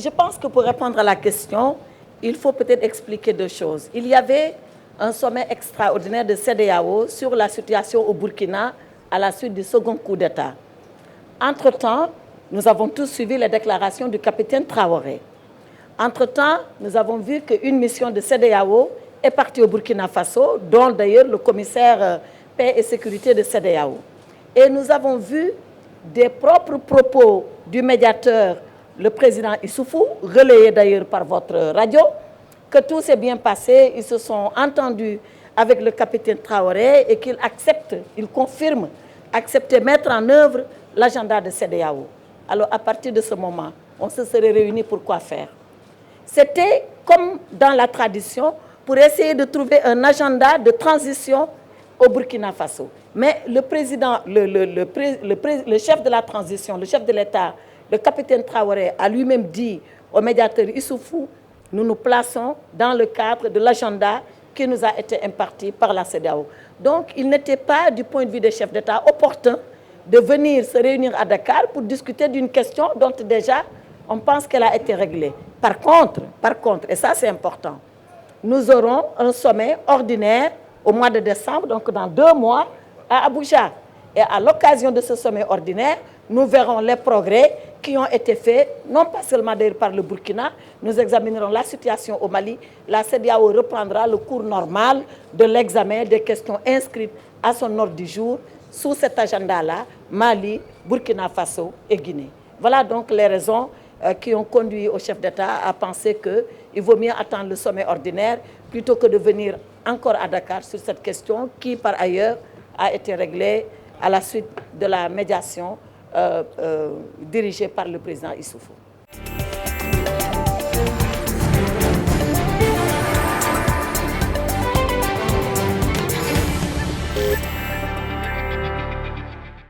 je pense que pour répondre à la question, il faut peut-être expliquer deux choses. Il y avait un sommet extraordinaire de CEDEAO sur la situation au Burkina à la suite du second coup d'État. Entre-temps, nous avons tous suivi les déclarations du capitaine Traoré. Entre-temps, nous avons vu qu'une mission de CEDEAO est partie au Burkina Faso, dont d'ailleurs le commissaire paix et sécurité de CEDEAO. Et nous avons vu des propres propos du médiateur, le président Issoufou, relayés d'ailleurs par votre radio, que tout s'est bien passé, ils se sont entendus avec le capitaine Traoré et qu'il accepte, il confirme, accepter mettre en œuvre l'agenda de CEDEAO. Alors à partir de ce moment, on se serait réunis pour quoi faire? C'était comme dans la tradition pour essayer de trouver un agenda de transition au Burkina Faso. Mais le président, le chef de la transition, le chef de l'État, le capitaine Traoré a lui-même dit au médiateur Issoufou, nous nous plaçons dans le cadre de l'agenda qui nous a été imparti par la CEDEAO. Donc, il n'était pas, du point de vue des chefs d'État, opportun de venir se réunir à Dakar pour discuter d'une question dont déjà on pense qu'elle a été réglée. Par contre, et ça c'est important, nous aurons un sommet ordinaire au mois de décembre, donc dans 2 mois, à Abuja. Et à l'occasion de ce sommet ordinaire, nous verrons les progrès qui ont été faits, non pas seulement d'ailleurs par le Burkina, nous examinerons la situation au Mali, la CEDEAO reprendra le cours normal de l'examen des questions inscrites à son ordre du jour sous cet agenda-là, Mali, Burkina Faso et Guinée. Voilà donc les raisons qui ont conduit au chef d'État à penser qu'il vaut mieux attendre le sommet ordinaire plutôt que de venir encore à Dakar sur cette question qui, par ailleurs, a été réglée à la suite de la médiation dirigée par le président Issoufou.